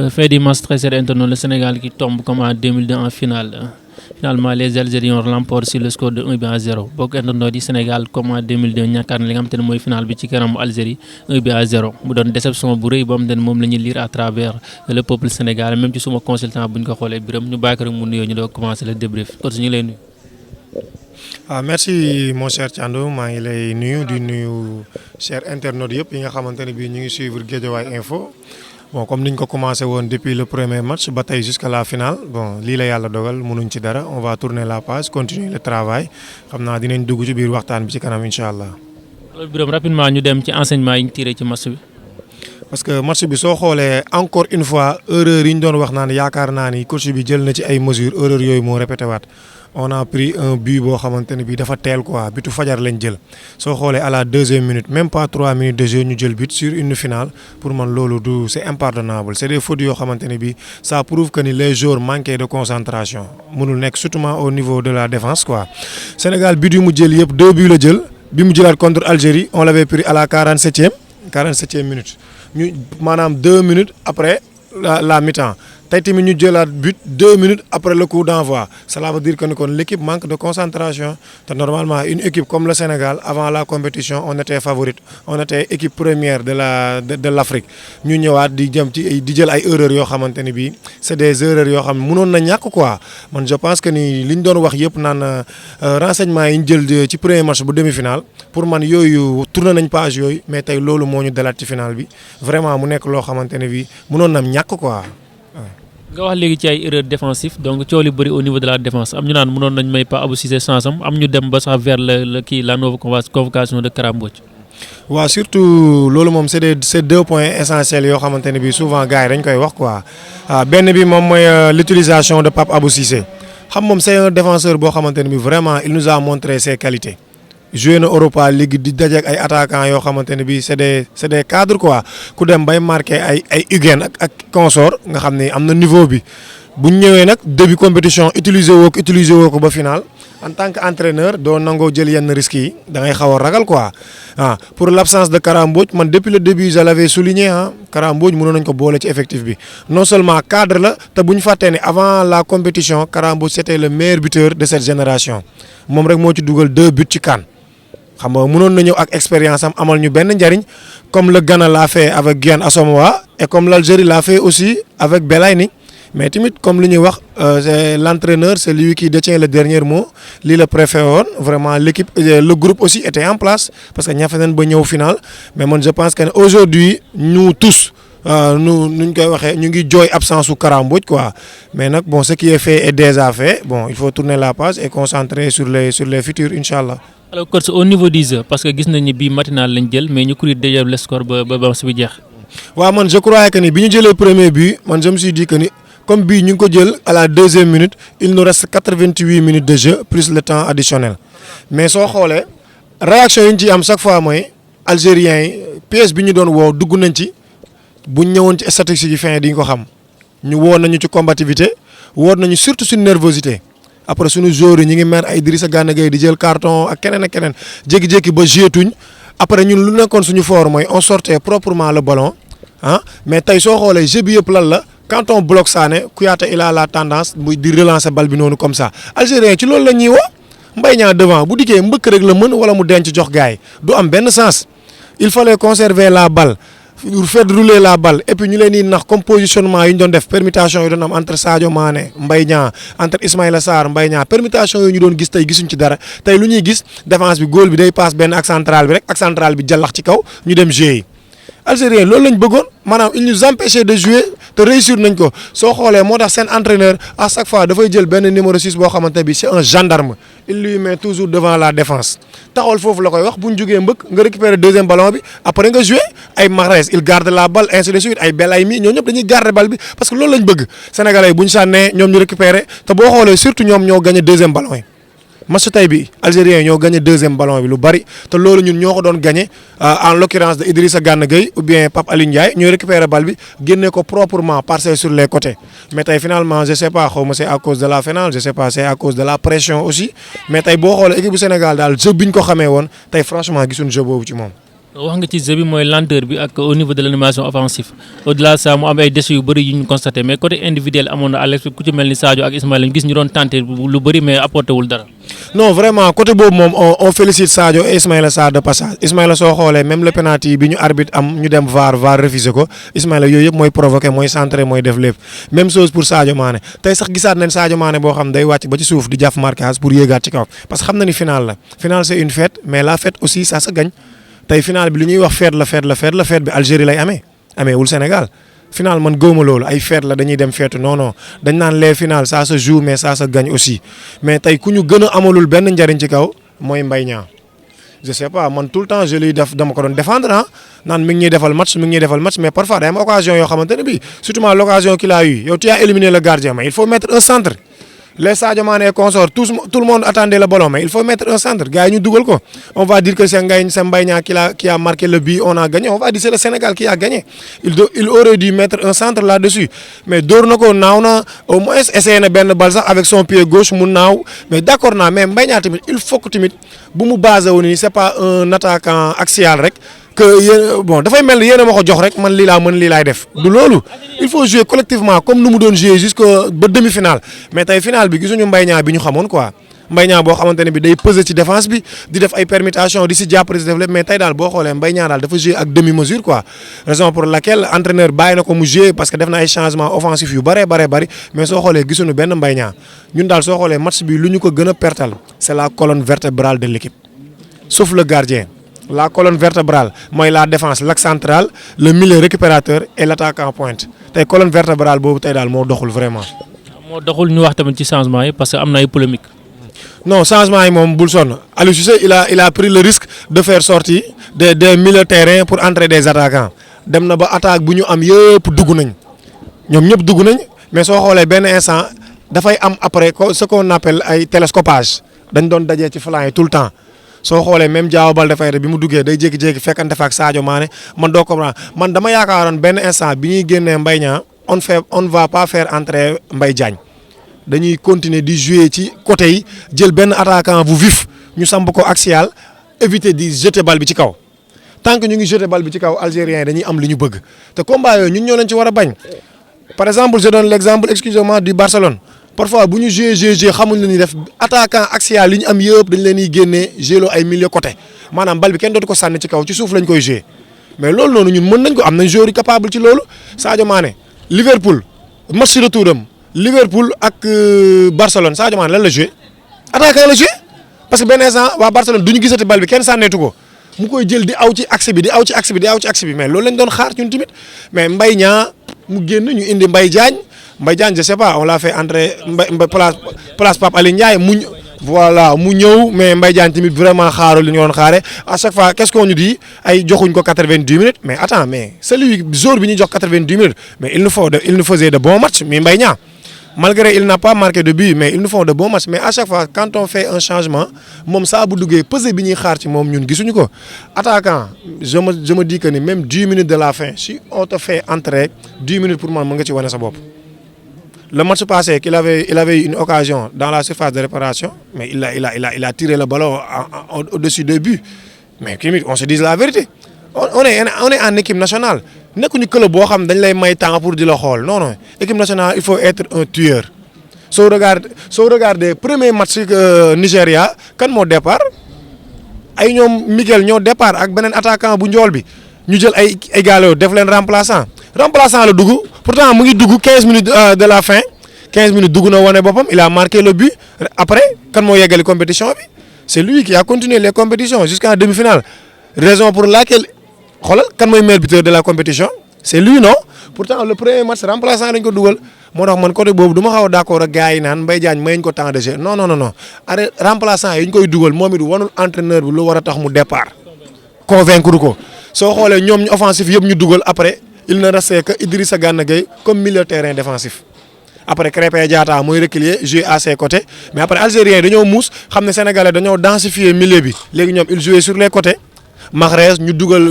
Fait du match très serré international, le Sénégal qui tombe comme en 2002 en finale. Finalement, les Algériens remportent sur le score de 1-0. Bokk international du Sénégal comme en 2002 ñàkkaar na li nga xamante ne mooy final bi ci kanamu Algérie 1-0 mu doon déception bu rëy boo xamante ne moom la ñuy lire à travers le peuple sénégalais même ci suma consultant bu ñu ko xoolee biram ñu bàyyi ko rek mu nuyoo ñu doon commencer le débrief kon ñu lay nuyu. Merci mon cher Thiando maa ngi lay nuyu di nuyu cher internautes yëpp yi nga xamante ne bii ñu ngi suivre Guédiawaye Info. Bon comme niñ ko commencé woon depuis le premier match ba tey jusqu'à la finale bon lii la yàlla dogal mënuñ ci dara on va tourner la page continuer le travail xam naa dinañ dugg ci biir waxtaan bi ci kanam incha allah. loolu Birame rapidement ñu dem ci enseignement yi ñu tiré ci match bi. parce que match bi soo xoolee encore une fois erreur yi ñu doon wax naan yaakaar naa ni coach bi jël na ci ay mesures erreur yooyu moo répété waat on a pris un but boo xamante ne bii dafa teel quoi bitu fajar lañ jël soo xoolee à la deuxième minute même pas 3 minutes de jeu ñu jël but sur une finale pour man loolu du c'est impardonnable c'est des fautes yoo xamante ne bii ça prouve que ni les joueurs manquaient de concentration mënul nekk surtout au niveau de la défense quoi. Sénégal but yu mu jël yëpp 2 buts la jël bi mu jëlaat contre Algérie on l'avait pris à la 47e minute ñu maanaam 2 minutes après la mi-temps. tey tamit ñu jëlaat but 2 minutes après le coup d'envoi cela veut dire que ni kon l'équipe manque de concentration te normalement une équipe comme le Sénégal avant la compétition on était favorite on était équipe première de l'Afrique ñu ñëwaat di jëm ci di jël ay erreurs yoo xamante ni bii c'est des erreurs yoo xam ne mënoon na ñàkk quoi man je pense que ni li ñu doon wax yëpp naan renseignements yi ñu jël ci premier match bu demi-finale pour man yooyu tourné nañ page yooyu mais tey loolu moo ñu dalaat ci finale bi vraiment mu nekk loo xamante ne bii mënoon na ñàkk quoi. nga wax léegi ci ay erreurs défensives donc coow li bëri au niveau de la défense am ñu naan mënoon nañ may pas Abou Cissé chance am ñu dem ba sax vers la nouvelle convocation de Kara Mbodj. waaw surtout loolu moom c'est 2 points essentiels yoo xamante ne bii souvent gars yi dañ koy wax quoi benn bi moom mooy l'utilisation de Pape Abou Cissé xam moom c'est un défenseur boo xamante ne bii vraiment il nous a montré ses qualités. joué na Europa League di dajeek ay attaquants yoo xamante ne bii c'est des cadres quoi ku dem bay marqué ay Higuaín ak consort nga xam ne am na niveau bi bu ñu ñëwee nag début compétition utiliser woo ko ba final en tant que entraîneur doo nangoo jël yenn risques yi da ngay xaw a ragal quoi pour l'absence de Kara Mbodj man depuis le début je l'avais souligné Kara Mbodj mënoon nañ ko boole ci effectif bi non seulement cadre la te bu ñu fàttee ne avant la compétition Kara Mbodj c'était le meilleur buteur de cette génération moom rek moo ci dugal 2 buts ci CAN. xam nga mënoon na ñëw ak expérience am amal ñu benn njariñ comme le Ghana l'a fait avec Gyan Asamoah et comme l'Algérie l'a fait aussi avec Belayni mais tamit comme li ñuy wax c'est l'entraîneur c'est lui qui détient le dernier mot lii la préféré woon vraiment l'équipe le groupe aussi était en place parce que ñafe nañ ba ñëw final mais man je pense que aujourd'hui nous tous nuñ koy waxee ñu ngi jooy absence su Kara Mbodj quoi mais nag bon ce qui est fait est déjà fait bon il faut tourner la page et concentrer sur les futurs inchallah. alors coach au niveau du jeu parce que gis nañu bii matinal lañ jël mais ñu courir déjà le score ba match bi jeex. waaw man je croyais que ni bi ñu jëlee premier but man je me suis dit que ni comme bii ñu ngi ko jël à la deuxième minute il nous reste 88 minutes de jeu plus le temps additionnel mais soo xoolee réaction yi ñu ciy am chaque fois mooy algériens yi pièce bi ñu doon woo dugg nañ ci buñ ñëwoon ci statistiques yi fin di nga ko xam ñu woo nañu ci combativité woo nañu surtout suñu nervosité. après suñu joueurs yi ñu ngi mer ay Idrissa Gana Gueye di jël carton ak keneen jékki-jékki ba jeetuñ après ñun lu nekkoon suñu fort mooy on sortait proprement le ballon mais tey soo xoolee jeu bi yëpp lan la quand on bloque Sané Kouyaté il a la tendance muy di relancer bal bi noonu comme ça Algérien ci loolu la ñuy woo Mbaye Niang devant bu dikkee mbëkk rek la mën wala mu denc jox gars yi du am benn sens il fallait conserver la balle. faire rouler la balle et puis ñu leen di nax comme positionnement yi ñu doon def permutation yi doon am entre Sadio Mané Mbaye Niang entre Ismaïla Sarr Mbaye Niang permutation yooyu ñu doon gis tey gisuñ ci dara tey lu ñuy gis défense bi góol bi day passe benn ak central bi rek ak central bi jàllax ci kaw ñu dem jouer yi Algérien loolu lañ bëggoon maanaam il nous empêchait de jouer te réussir nañ ko soo xoolee moo tax seen entraîneur à chaque fois dafay jël benn numéro 6 boo xamante ne bi c'est un gendarme il lui met toujours devant la défense taxawal foofu la koy wax bu ñu jógee mbëkk nga récupérer deuxième ballon bi après nga jouer ay Mahrez il garde la balle ainsi de suite ay Belaymi ñoo ñëpp dañuy garder balle bi parce que loolu lañ bëgg sénégalais yi bu ñu sànnee ñoom ñu récupérer te boo xoolee surtout ñoom ñoo gagné deuxième ballon yi match tey bi algériens ñoo gagné deuxième ballon bi lu bari te loolu ñun ñoo ko doon gagné en l'occurrence de Idrissa Gana Gueye ou bien Pape Aliou Ndiaye ñooy récupérer balle bi génne ko proprement passer sur les côtés mais tey finalement je sais pas xaw ma c'est à cause de la finale je sais pas c'est à cause de la pression aussi mais tey boo xoolee équipe bu Sénégal daal jeu bi ñu ko xamee woon tey franchement gisuñu jeu boobu ci moom. wax nga ci jeu bi mooy lenteur bi ak au niveau de l'animation offensive au-delà de ça mu am ay déchets yu bëri yu ñu constaté mais côté individuel amoon na Alex ku ci mel ni Sadio ak Ismaïla ñu gis ñu doon tenté lu bëri mais apporté wul dara. non vraiment côté boobu moom on félicite Sadio et Ismaïla Sarr de passage Ismaïla soo xoolee même le penalty bi ñu arbitre am ñu dem VAR refusé ko Ismaïla yooyu yëpp mooy provoqué mooy centré mooy def lépp même chose pour Sadio Mané tey sax gisaat nañ Sadio Mané boo xam day wàcc ba ci suuf di jàpp marquage pour yéegaat ci kaw parce que xam na ni final la final c'est une fête mais la fête aussi ça se gagne tey final bi li ñuy wax fête bi Algérie lay ameewul Sénégal final man gëwma loolu ay fête la dañuy dem feetu non dañ naan les finales ça se joue mais ça se gagne aussi mais tey ku ñu gën a amalul benn njariñ ci kaw mooy Mbaye Niang je sais pas man tout le temps je lui def dama ko doon défendre naan mi ngi ñuy defal match mais parfois day am occasion yoo xamante ne bii surtout l'occasion qu'il a eu yow tu as éliminé le gardien mais il faut mettre un centre les Sadio Mané consorts tout le monde attendait le ballon mais il faut mettre un centre gars yi ñu dugal ko on va dire que c'est Mbaye Niang qui a marqué le but on a gagné on va dire c'est le Sénégal qui a gagné il aurait dû mettre un centre là-dessus mais dóor na ko naaw na au moins essayé na benn balle sax avec son pied gauche mu naaw mais d'accord naa mais Mbaye Niang tamit il faut que tamit bu mu basé wu ni c'est pas un attaquant axial rek que yéen bon dafay mel ni yéen a ma ko jox rek man lii laa mën lii laay def du loolu il faut jouer collectivement comme nu mu doon jouer jusqu'à ba demi-finale mais tey finale bi gisuñu Mbaye Niang bi ñu xamoon quoi Mbaye Niang boo xamante ne bi day peser ci défense bi di def ay permutations di si jàppale si def lépp mais tey daal boo xoolee Mbaye Niang daal dafa jouer ak demi-mesure quoi raison pour laquelle entraîneur bàyyi na ko mu jouer parce que def na ay changements offensifs yu bari mais soo xoolee gisuñu benn Mbaye Niang ñun daal soo xoolee match bi lu ñu ko gën a pertal c'est la colonne vertébrale de l'équipe sauf le gardien. La colonne vertébrale mooy la défense l'axe central le milieu récupérateur et l'attaquant pointe tey colonne vertébrale boobu tey daal moo doxul vraiment. moo doxul ñu wax tamit ci changement yi parce que am na ay polémique. non changement yi moom bul sonn Aliou Cissé il a pris le risque de faire sortir des milieux terrain pour entrer des attaquants dem na ba attaque bu ñu am yëpp dugg nañ ñoom ñëpp dugg nañ mais soo xoolee benn instant dafay am après ce qu'on appelle ay télescopage dañ doon dajee ci flanc yi tout le temps. soo xoolee même Diao Baldé Faye bi mu duggee day jékki-jékki fekkante fa ak Sadio Mané man doo comprendre man dama yaakaaroon benn instant bi ñuy génnee Mbaye Niang on ne va pas faire entrer Mbaye Diagne dañuy continuer di jouer ci côté yi jël benn attaquant bu vif ñu samp ko axial éviter di jeter balle bi ci kaw tant que ñu ngi jeter balle bi ci kaw algériens yi dañuy am li ñu bëgg te combat yooyu ñun ñoo leen ci war a bañ par exemple je donne l'exemple exclusivement du Barcelone. parfois bu ñu joué xamuñ lu ñuy def attaquant axial li ñu am yëpp dañ leen di génnee gélo ay milieu côté maanaam bal bi kenn dootu ko sànni ci kaw ci suuf lañ koy joué mais loolu noonu ñun mën nañ ko am nañ joueur yi capable ci loolu Sadio Mané Liverpool match retour am Liverpool ak Barcelone Sadio Mané lan la joué attaquant la joué parce que benn instant waa Barcelone du ñu gisati bal bi kenn sànneetu ko mu koy jël di aw ci axe bi mais loolu lañ doon xaar ñun tamit mais Mbaye Niang mu génn ñu indi Mbaye Diagne je sais pas on l'a fait entrer place Pape Alioune Ndiaye mu ñëw mais Mbaye Diagne tamit vraiment xaarul li ñu doon xaare à chaque fois qu'est-ce qu'on nous dit ay joxuñ ko 90 minutes mais attends mais celui jour bi ñuy jox 90 minutes mais il nous faisait de bons matchs mais Mbaye Niang malgré il n'a pas marqué de but mais ils nous font de bons matchs mais à chaque fois quand on fait un changement moom saa bu duggee pesé bi ñuy xaar ci moom ñun gisuñu ko attaquant je me dis que ni même 10 minutes de la fin si on te fait entrer 10 minutes pour man mën nga ci wane sa bopp. Le match passé qu'il avait eu une occasion dans la surface de réparation mais il a tiré le ballon au-dessus des buts mais kii on se dise la vérité on est en équipe nationale nekkuñu club boo xam dañ lay may temps pour di la xool non équipe nationale il faut être un tueur soo regardez premier match Nigéria kan moo départ ay ñoom Miguel ñoo départ ak beneen attaquant bu njool bi ñu jël ay Gallo def leen remplaçant la dugg pourtant mu ngi dugg 15 minutes de la fin 15 minutes dugg na wane boppam il a marqué le but après kan moo yeggali compétition bi c'est lui qui a continué les compétitions jusqu'en demi-finale raison pour laquelle xoolal kan mooy meilleur buteur de la compétition c'est lui non pourtant le premier match remplaçant dañ ko dugal moo tax man côté boobu du ma xaw a d'accord ak gars yi naan Mbaye Diagne mayuñ ko temps de jeu non arrêt remplaçant yi ñu koy dugal moom it wanul entraîneur bi lu war a tax mu départ convaincre ko soo xoolee ñoom ñu offensif yëpp ñu dugal après il ne restait que Idrissa Gana Gueye comme milieu terrain défensif après Krépin Diatta mooy reculer jouer à ses côtés mais après algériens dañoo muus xam ne sénégalais dañoo densifier milieu bi léegi ñoom ils jouaient sur les côtés Mahrez ñu dugal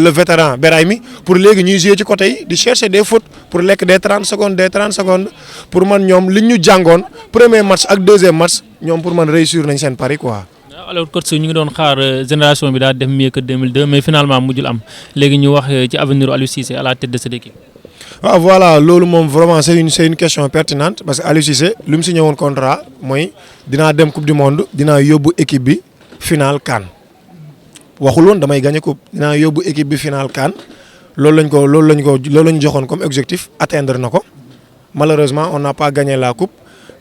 le vétéran Beraymi pour léegi ñuy jouer ci côté yi di chercher des fautes pour lekk des 30 secondes pour man ñoom liñ ñu jàngoon premier match ak deuxième match ñoom pour man réussir nañ seen pari quoi. alors coach ñu ngi doon xaar génération bi daal def mieux que 2002 mais finalement mujjul am léegi ñu wax ci avenir Aliou Cissé à la tête de cette équipe. waaw voilà loolu moom vraiment c'est une question pertinente parce que Aliou Cissé lu mu signé woon contrat mooy dinaa dem coupe du monde dinaa yóbbu équipe bi finale CAN waxul woon damay gagner coupe dinaa yóbbu équipe bi finale CAN loolu lañ joxoon comme objectif atteindre na ko malheureusement on n'a pas gagné la coupe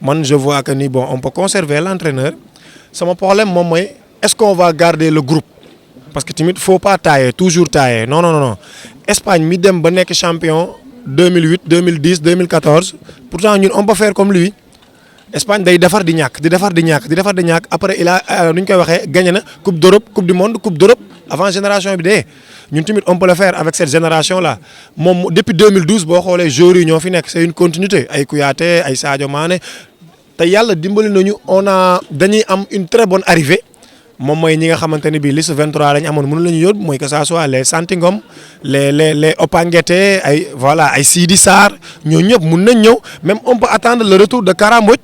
man je vois que ni bon on peut conserver l'entraîneur sama problème moom mooy est-ce qu'on va garder le groupe parce que tamit faut pas tailler toujours tailler non Espagne mi dem ba nekk champion 2008 2010 2014 pourtant ñun on peut faire comme lui Espagne day defar di ñàkk après il a nu ñu koy waxee gagné na coupe d'Europe coupe du monde coupe d'Europe avant génération bi dee ñun tamit on peut le faire avec cette génération là moom depuis 2012 boo xoolee joueurs yi ñoo fi nekk c'est une continuité ay Kouyaté ay Sadio Mané te yàlla dimbali nañu dañuy am une très bonne arrivée moom mooy ñi nga xamante ne bii liste 23 lañ amoon mënu la ñu yóbbu mooy que ça soit les Santy Ngom les Opanguete ay Sidi Sarr ñoo ñëpp mun nañ ñëw même on peut attendre le retour de Kara Mbodj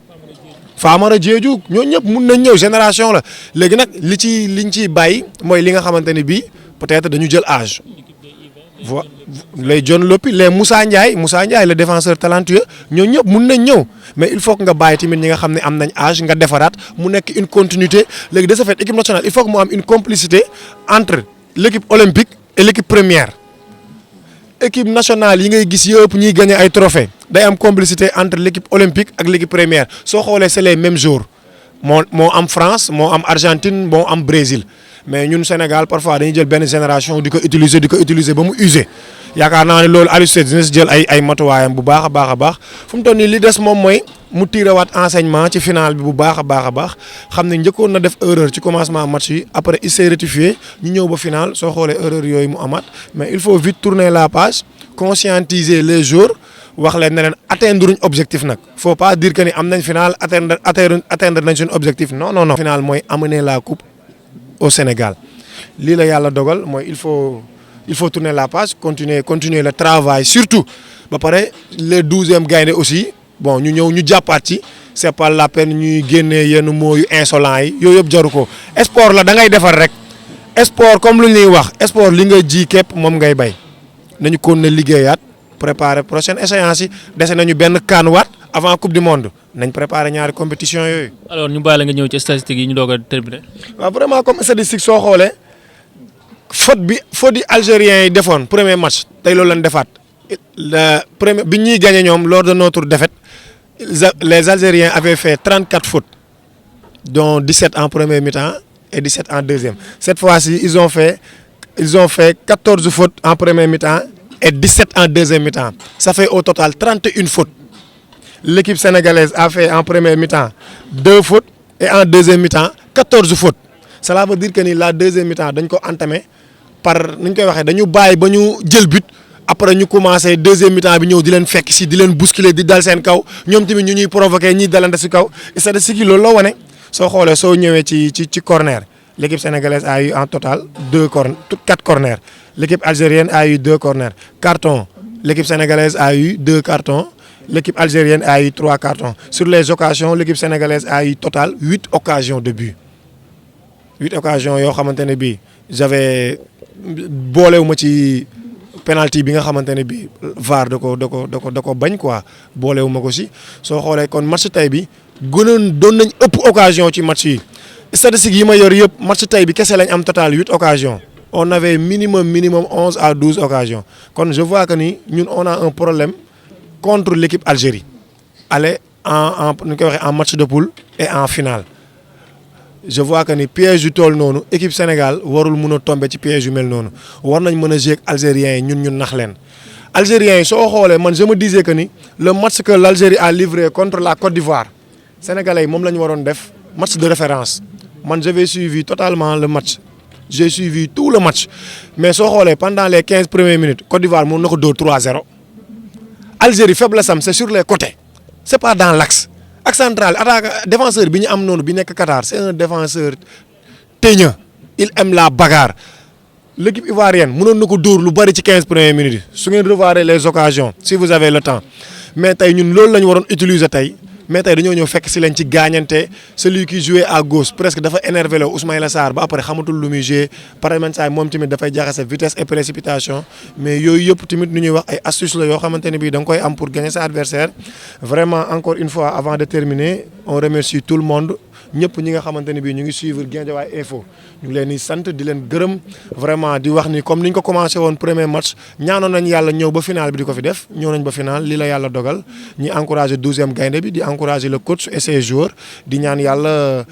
Famara Diédhiou ñoo ñëpp mun nañ ñëw génération la léegi nag liñ ciy bàyyi mooy li nga xamante ne bii peut-être dañu jël âge. les John Lopy les Moussa Ndiaye le défenseur talentueux ñoo ñëpp mun nañ ñëw mais il faut que nga bàyyi tamit ñi nga xam ne am nañ âge nga defaraat mu nekk une continuité léegi de ce fait équipe nationale il faut que mu am une complicité entre l'équipe olympique et l'équipe première équipe nationale yi ngay gis yëpp ñuy gagner ay trophées day am complicité entre l'équipe olympique ak l'équipe première soo xoolee c'est les mêmes jours moo am France moo am Argentine moo am Brésil mais ñun Sénégal parfois dañuy jël benn génération di ko utiliser ba mu usé yaakaar naa ne loolu Aliou Cissé dina si jël ay matuwaayam bu baax a baax fu mu toll nii li des moom mooy mu tirewaat enseignement ci final bi bu baax a baax xam ne njëkkoon na def erreur ci commencement match yi après il s'est rectifié ñu ñëw ba final soo xoolee erreur yooyu mu amaat mais il faut vite tourner la page conscientiser les joueurs wax leen ne leen atteindre uñ objectif nag faut pas dire que ni am nañ final atteindre nañ suñu objectif non. final mooy amener la coupe au Sénégal lii la yàlla dogal mooy il faut tourner la page continuer le travail surtout ba pare les 12e gaynde aussi bon ñu ñëw ñu jàppaat ci c'est pas la peine ñuy génnee yenn mots yu insolents yi yooyu yëpp jaru ko sport la da ngay defar rek sport comme lu ñuy wax sport li nga ji képp moom ngay bay nañu kon ne liggéeyaat préparer prochaine échéance yi dese nañu benn CAN avant coupe du monde nañ préparer ñaari compétition yooyu. alors ñu bàyyi la nga ñëw ci statistiques yi ñu doog a terminer. waaw vraiment comme statistique soo xoolee faute yi algériens yi defoon premier match tey loolu lañ defaat premier bi ñuy gagné ñoom lors de notre défaite les Algériens avaient fait 34 fautes dont 17 en première mi-temps et 17 en deuxième cette fois-ci ils ont fait 14 fautes en première mi-temps et 17 en deuxième mi-temps ça fait au total 31 fautes. L'équipe sénégalaise a fait en première mi-temps 2 fautes et en deuxième mi-temps 14 fautes cela veut dire que ni la deuxième mi-temps dañ ko entamé par nu ñu koy waxee dañu bàyyi ba ñu jël but après ñu commencé deuxième mi-temps bi ñëw di leen fekk si di leen bousculer di dal seen kaw ñoom tamit ñu ñuy provoquer ñiy dalante si kaw c'est-à-dire que loolu la wane soo xoolee soo ñëwee ci corner l'équipe sénégalaise a eu en total 4 corners l'équipe algérienne a eu 2 corners carton l'équipe sénégalaise a eu 2 cartons. L'équipe algérienne a eu 3 cartons. Sur les occasions, l'équipe sénégalaise a eu total 8 occasions de but. 8 occasions yoo xamante ne bii j'avais boolewuma ci penalty bi nga xamante ne bii VAR da ko bañ quoi boolewuma ko si soo xoolee kon match tey bi doon nañ ëpp occasion ci match yi statistiques yi ma yor yëpp match tey bi kese lañ am total 8 occasions. On avait minimum 11 à 12 occasions kon je vois que ni ñun on a un problème. Contre l'équipe Algérie aller en match de poule et en finale je vois que ni piège yu toll noonu équipe Sénégal warul mun a tomber ci piège yu mel noonu war nañ mën a jouer ak algériens yi ñun nax leen algériens yi soo xoolee man je me disais que ni le match que l'Algérie a livré contre la Côte d'Ivoire sénégalais yi moom la ñu waroon def match de référence man j'avais suivi totalement le match j'ai suivi tout le match mais soo xoolee pendant les 15 premières minutes Côte d'Ivoire mën na ko dóor 3-0. Algérie faiblesse am c'est sur les côtés c'est pas dans l'axe axe central attaque défenseur bi ñu am noonu bi nekk Qatar c'est un défenseur teigneux il aime la bagarre l'équipe ivoirienne mënoon na ko dóor lu bari ci 15 premières minutes su ngeen revoir les occasions si vous avez le temps mais tey ñun loolu la ñu waroon utiliser tey mais tey dañoo ñëw fekk si leen ci gaañante celui qui jouait à gauche presque dafa énervé la Ismaïla Sarr ba après xamatul lu muy joué par exemple moom tamit dafay jaxase vitesse et précipitation mais yooyu yëpp tamit nu ñuy wax ay astuces la yoo xamante ne bii da nga koy am pour gagner sa adversaire vraiment encore une fois avant de terminer on remercie tout le monde ñëpp ñi nga xamante ne bii ñu ngi suivre Guédiawaye Info ñu ngi leen di sant di leen gërëm vraiment di wax ni comme ni ñu ko commencé woon premier match ñaanoon nañ yàlla ñëw ba final bi di ko fi def ñëw nañ ba final lii la yàlla dogal ñi encouragé 12e gaynde bi di encouragé le coach et ses joueurs di ñaan yàlla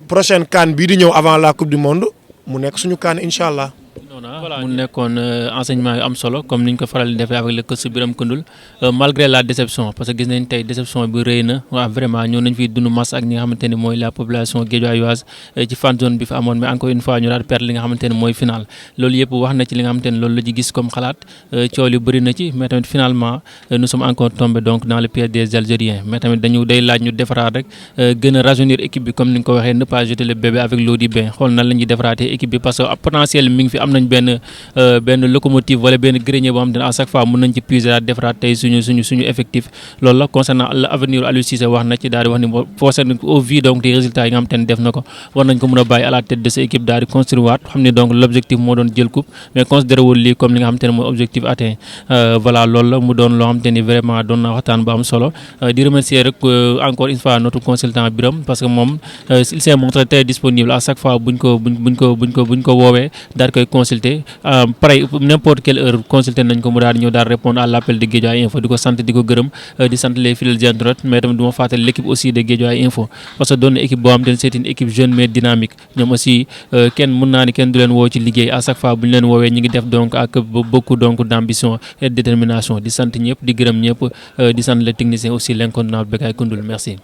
prochaine CAN bii di ñëw avant la coupe du monde mu nekk suñu CAN incha allah. voilà mu nekkoon enseignement yu am solo comme ni ñu ko faral di defee avec le coach Birame Koundoul malgré la déception parce que gis nañ tey déception bi rëy na waaw vraiment ñoo nañ fi dund mas ak ñi nga xamante ne mooy la population guédiawayoise ci fan zone bi fa amoon mais encore une fois ñu daal perdre li nga xamante ne mooy final loolu yëpp wax na ci li nga xamante ne loolu la ci gis comme xalaat coow li bëri na ci mais tamit finalement nous sommes encore tombés donc dans le piège des Algériens mais tamit dañu day laaj ñu defaraat rek gën a rajeunir équipe bi comme ni nga ko waxee ne pas jeter le bébé avec l'eau du bain xool nan la ñuy defaraatee équipe bi parce que potentiel mi ngi fi am nañ benn locomotive wala benn grenier boo xam ne à chaque fois mën nañ ci puiser daal defaraat tey suñu effectif loolu la concernant l'avenir Aliou Cissé wax na ci daal di wax ni forcé au vu donc des résultats yi nga xam te ne def na ko war nañ ko mën a bàyyi à la tête de cette équipe daal di construire waat xam ne donc l'objectif moo doon jël coupe mais considéré wul lii comme li nga xam te ne mooy objectif atteint voilà loolu la mu doon loo xam te ni vraiment doon na waxtaan bu am solo di remercier rek encore une fois notre consultant Birame parce que moom il s'est montré très disponible à chaque fois buñ ko woowee daal koy consulter pareil n'importe quelle heure consulter nañ ko mu daal ñëw daal répondre à l'appel de Guédiawaye Info di ko sant di ko gërëm di sant les fidèles internautes mais tamit du ma fàttali l'équipe aussi de Guédiawaye Info parce que doon na équipe boo xam te ne c'est une équipe jeune mais dynamique ñoom aussi kenn mën naa ni kenn du leen woo ci liggéey à chaque fois bu ñu leen woowee ñi ngi def donc ak beaucoup donc d'ambition et de détermination di sant ñëpp di gërëm ñëpp di sant le technicien aussi l'incontournable Bekay Koundoul merci